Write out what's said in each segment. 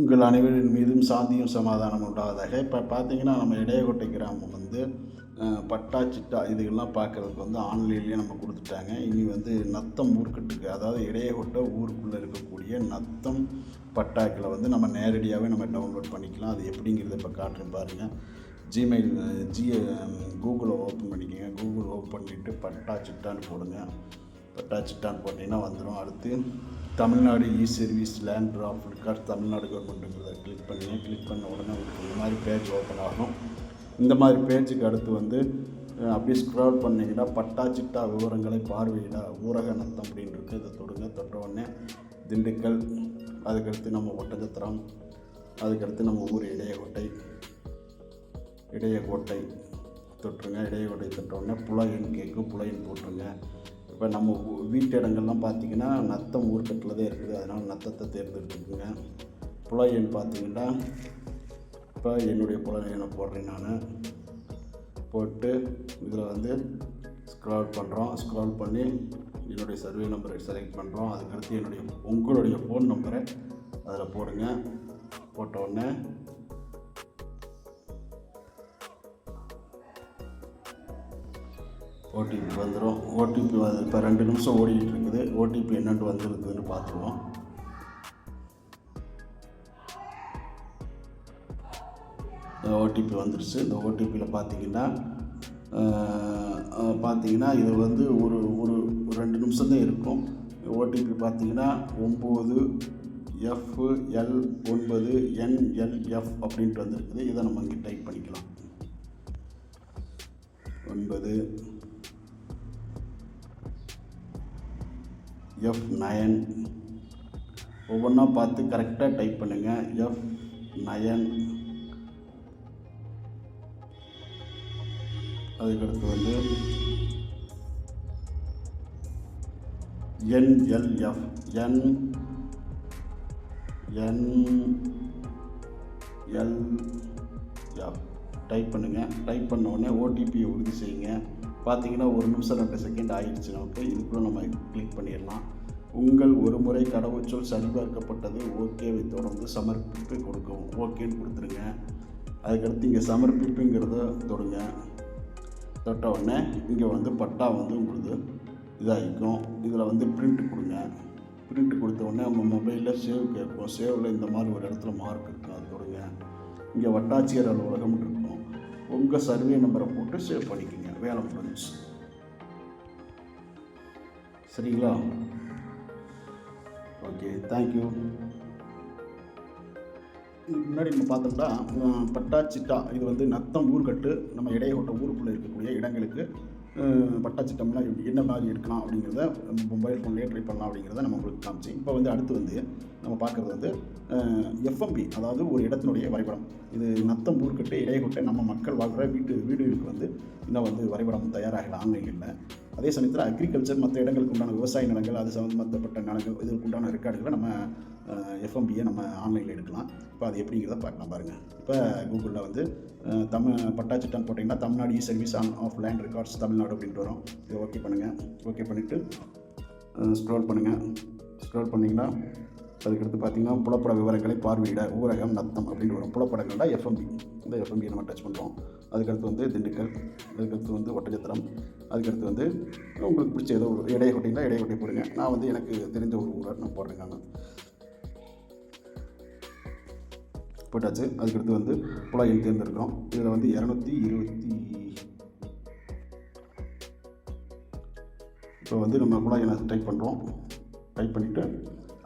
உங்கள் அனைவரின் மீதும் சாந்தியும் சமாதானம் உண்டாவதாக. இப்போ பார்த்தீங்கன்னா நம்ம இடையகோட்டை கிராமம் வந்து பட்டா சிட்டா இதுகள்லாம் பார்க்குறதுக்கு வந்து ஆன்லைன்லேயே நம்ம கொடுத்துட்டாங்க. இனி வந்து நத்தம் ஊர்க்கட்டுக்கு, அதாவது இடையகோட்டை ஊருக்குள்ளே இருக்கக்கூடிய நத்தம் பட்டாக்களை வந்து நம்ம நேரடியாகவே நம்ம டவுன்லோட் பண்ணிக்கலாம். அது எப்படிங்கிறத இப்போ காட்டுறேன் பாருங்கள். ஜிமெயில் கூகுளை ஓப்பன் பண்ணிக்கோங்க. கூகுள் ஓப்பன் பண்ணிவிட்டு பட்டா சிட்டான்னு போடுங்க. பட்டா சிட்டான்னு போட்டிங்கன்னா வந்துடும். அடுத்து Tamil Nadu e service land draft record Tamil Nadu கவர்மெண்ட்டுங்கிறத கிளிக் பண்ணுங்க. கிளிக் பண்ண உடனே உங்களுக்கு இந்த மாதிரி பேஜ் ஓப்பன் ஆகும். இந்த மாதிரி பேஜுக்கு அடுத்து வந்து அப்படியே ஸ்க்ரால் பண்ணிங்கன்னா பட்டா சிட்டா விவரங்களை பார்வையிட ஊரக நத்தம் அப்படின்னு இருக்குது. இதை தொடுங்க. தொட்ட உடனே திண்டுக்கல், அதுக்கடுத்து நம்ம ஒட்டஞ்சத்திரம், அதுக்கடுத்து நம்ம ஊர் இடையகோட்டை தொட்டுருங்க. இடையகோட்டை தொட்ட உடனே புலையன் கேட்கும். புலையன் போட்டுருங்க. இப்போ நம்ம வீட்டு இடங்கள்லாம் பார்த்திங்கன்னா நத்தம் ஊர்க்கட்டில் தான் இருக்குது. அதனால் நத்தத்தை தேர்ந்தெடுத்துக்குங்க. புலையன் பார்த்திங்கன்னா இப்போ என்னுடைய புலையனை போடுறேன். நான் போட்டு இதில் வந்து ஸ்க்ரால் பண்ணுறோம். ஸ்க்ரால் பண்ணி என்னுடைய சர்வே நம்பரை செலக்ட் பண்ணுறோம். அதுக்கடுத்து உங்களுடைய ஃபோன் நம்பரை அதில் போடுங்க. போட்ட உடனே ஓடிபி வந்துடும். ஓடிபி இப்போ 2 நிமிஷம் ஓடிக்கிட்டு இருக்குது. ஓடிபி என்னென்னு வந்துருக்குதுன்னு பார்த்துருவோம். ஓடிபி வந்துருச்சு. இந்த ஓடிபியில் பார்த்தீங்கன்னா இது வந்து ஒரு 2 நிமிஷம் தான் இருக்கும். ஓடிபி பார்த்தீங்கன்னா 9FL9NLF அப்படின்ட்டு வந்துருக்குது. இதை நம்ம இங்கே டைப் பண்ணிக்கலாம். 9F9 ஒவ்வொன்றா பார்த்து கரெக்டாக டைப் பண்ணுங்கள். F9 அதுக்கடுத்து வந்து NLF டைப் பண்ணுங்கள். டைப் பண்ண உடனே ஓடிபியை உறுதி செய்யுங்க. பார்த்தீங்கன்னா 1 நிமிஷம் 2 செகண்ட் ஆகிடுச்சு. நமக்கு இதுக்குள்ளே நம்ம கிளிக் பண்ணிடலாம். உங்கள் ஒரு முறை கடவுச்சொல் சரிபார்க்கப்பட்டது. ஓகேவை தொடர்ந்து சமர்ப்பிப்பு கொடுக்கவும். ஓகேன்னு கொடுத்துருங்க. அதுக்கடுத்து இங்கே சமர்ப்பிப்புங்கிறத தொடுங்க. தொட்ட உடனே இங்கே வந்து பட்டா வந்து உங்களுக்கு இதாகிக்கும். இதில் வந்து பிரிண்ட் கொடுங்க. பிரிண்ட் கொடுத்த உடனே நம்ம மொபைலில் சேவ் கேட்கும். சேவில் இந்த மாதிரி ஒரு இடத்துல மார்க் இருக்கும். அது தொடுங்க. இங்கே வட்டாட்சியர் அலுவலகம் இருக்கும். உங்கள் சர்வே நம்பரை போட்டு சேவ் பண்ணிக்கோங்க. வேலை முடிஞ்சிச்சு. சரிங்களா? Okay, thank you. இதுக்கு முன்னாடி நம்ம பார்த்தோம்னா பட்டா சிட்டா இது வந்து நத்தம் ஊர்க்கட்டு நம்ம இடையகோட்டை ஊருக்குள்ளே இருக்கக்கூடிய இடங்களுக்கு பட்டா சிட்டம்லாம் என்ன மாதிரி எடுக்கலாம் அப்படிங்கிறத மொபைல் ஃபோன்லேயே ட்ரை பண்ணலாம் அப்படிங்கிறத நம்ம உங்களுக்கு காமிச்சு. இப்போ வந்து அடுத்து வந்து நம்ம பார்க்குறது வந்து எஃப்எம்பி, அதாவது ஒரு இடத்தினுடைய வரைபடம். இது நத்தம் ஊர்க்கட்டு இடையகோட்டை நம்ம மக்கள் வாழ்கிற வீடுகளுக்கு வந்து இன்னும் வந்து வரைபடம் தயாராகல ஆன்லைனில். அதே சமயத்தில் அக்ரிகல்ச்சர் மற்ற இடங்களுக்கு உண்டான விவசாய நிலங்கள், அது சம்மந்தப்பட்ட நிலங்கள், இதுக்கு உண்டான ரெக்கார்டுகளை நம்ம எஃப்எம்பியை நம்ம ஆன்லைனில் எடுக்கலாம். இப்போ அது எப்படிங்கிறத பார்க்கலாம் பாருங்கள். இப்போ கூகுளில் வந்து பட்டா சிட்டான்னு போட்டிங்கன்னா Tamil Nadu e service of land records Tamil Nadu அப்படின்ட்டு வரும். இதை ஓகே பண்ணுங்கள். ஓகே பண்ணிவிட்டு ஸ்க்ரோல் பண்ணுங்கள். ஸ்க்ரோல் பண்ணிங்கன்னா அதுக்கடுத்து பார்த்திங்கன்னா புலப்பட விவரங்களை பார்வையிட ஊரகம் நத்தம் அப்படின்னு வரும். புலப்படங்கள்னா எஃப்எம்பி. இந்த எஃப்எம்பியை நம்ம டச் பண்ணுறோம். அதுக்கடுத்து வந்து திண்டுக்கல், அதுக்கடுத்து வந்து ஒட்டஞ்சத்திரம், அதுக்கடுத்து வந்து உங்களுக்கு பிடிச்ச ஏதோ ஒரு இடையகோட்டை போடுங்க. நான் வந்து எனக்கு தெரிஞ்ச ஒரு ஊரை நான் போடுறேங்க. நான் போட்டாச்சு. அதுக்கடுத்து வந்து புலையன் தேர்ந்தெடுக்கிறோம். இதில் வந்து 220 இப்போ வந்து நம்ம புலையனை டைப் பண்ணுறோம். டைப் பண்ணிவிட்டு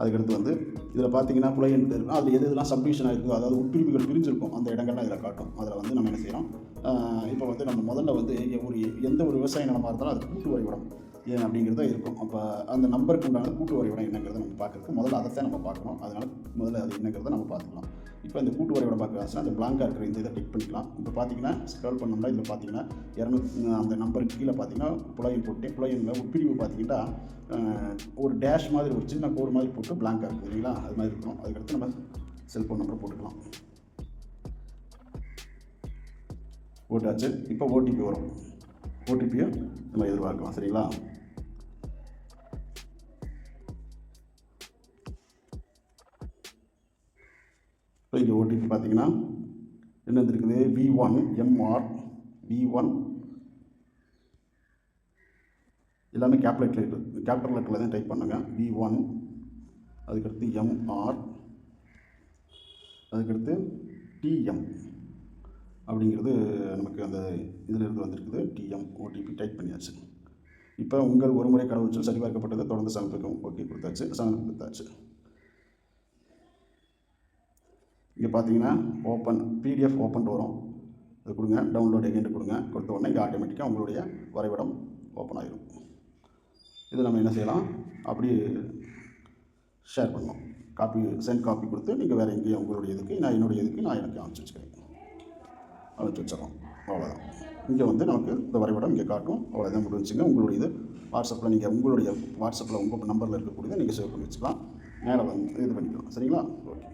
அதுக்கடுத்து வந்து இதில் பார்த்தீங்கன்னா புலையன் இருக்கும். அதில் எதெல்லாம் சப்டிவிஷன் ஆகிருக்கோ, அதாவது உட்பிரிவுகள் பிரிஞ்சிருக்கும், அந்த இடங்கள்லாம் இதில் காட்டும். அதில் வந்து நம்ம என்ன செய்யறோம், இப்போ வந்து நம்ம முதல்ல வந்து எந்த ஒரு விவசாய நிலமாக இருந்தாலும் அது கூட்டு வரைபடம் ஏன் அப்படிங்கிறத இருக்கும். அப்போ அந்த நம்பருக்கு உண்டான கூட்டு வரைபடம் என்னங்கிறத நம்ம பார்க்குறதுக்கு முதல்ல அதைத்தான் நம்ம பார்க்கணும். அதனால் முதல்ல அது என்னங்கிறத நம்ம பார்த்துக்கலாம். இப்போ இந்த கூட்டு வரைபடம் பார்க்குறாச்சுன்னா அந்த பிளாங்காக இருக்கிற இந்த இதை டிக் பண்ணிக்கலாம். இப்போ பார்த்தீங்கன்னா ஸ்க்ரால் பண்ணோம்னா இதில் பார்த்தீங்கன்னா 200 அந்த நம்பருக்கு கீழே பார்த்தீங்கன்னா புலையன் போட்டு, புலையனில் உட்பிரிவு பார்த்தீங்கன்னா ஒரு டேஷ் மாதிரி ஒரு சின்ன கோடு மாதிரி போட்டு பிளாங்காக இருக்குது இல்லைங்களா, அது மாதிரி இருக்கும். அதுக்கடுத்து நம்ம செல்ஃபோன் நம்பரை போட்டுக்கலாம். போட்டாச்சு. இப்போ ஓடிபி வரும். ஓடிபியை நம்ம எதிர்பார்க்கலாம். சரிங்களா? இப்போ இங்கே ஓடிபி பார்த்தீங்கன்னா என்ன வந்துருக்குது, V1MR V1 எல்லாமே கேபிட்டல் லெட்டரில் தான் டைப் பண்ணுங்க. V1 அதுக்கடுத்து MR அதுக்கடுத்து TM அப்படிங்கிறது நமக்கு அந்த இதிலிருந்து வந்திருக்குது. TM ஓடிபி டைப் பண்ணியாச்சு. இப்போ உங்கள் ஒரு முறை கடவுச்சொல் சரிபார்க்கப்பட்டதை தொடர்ந்து சமர்ப்பிக்கவும். ஓகே கொடுத்தாச்சு, சமர்ப்பித்தாச்சு. இங்கே பார்த்தீங்கன்னா ஓப்பன் பிடிஎஃப் ஓப்பன் வரும், அது கொடுங்க. டவுன்லோட் எகெண்ட் கொடுங்க. கொடுத்த உடனே இங்கே ஆட்டோமேட்டிக்காக உங்களுடைய வரைபடம் ஓப்பன் ஆகிடும். இது நம்ம என்ன செய்யலாம், அப்படி ஷேர் பண்ணலாம். காப்பி சென்ட் காப்பி கொடுத்து நீங்கள் வேறு எங்கேயும் உங்களுடைய இதுக்கு நான் என்னுடைய இதுக்கு நான் எனக்கு அனுப்பிச்சி வச்சுக்கிறேன், அனுப்பிச்சி வச்சிடலாம். அவ்வளோதான். இங்கே வந்து நமக்கு இந்த வரைபடம் இங்கே காட்டும். அவ்வளோதான் முடிஞ்சுங்க. உங்களுடைய இது வாட்ஸ்அப்பில் நீங்கள் உங்களுடைய வாட்ஸ்அப்பில் உங்கள் நம்பரில் இருக்கக்கூடியதை நீங்கள் சேவ் பண்ணி வச்சுக்கலாம். மேலே வந்து இது பண்ணிக்கலாம். சரிங்களா? ஓகே.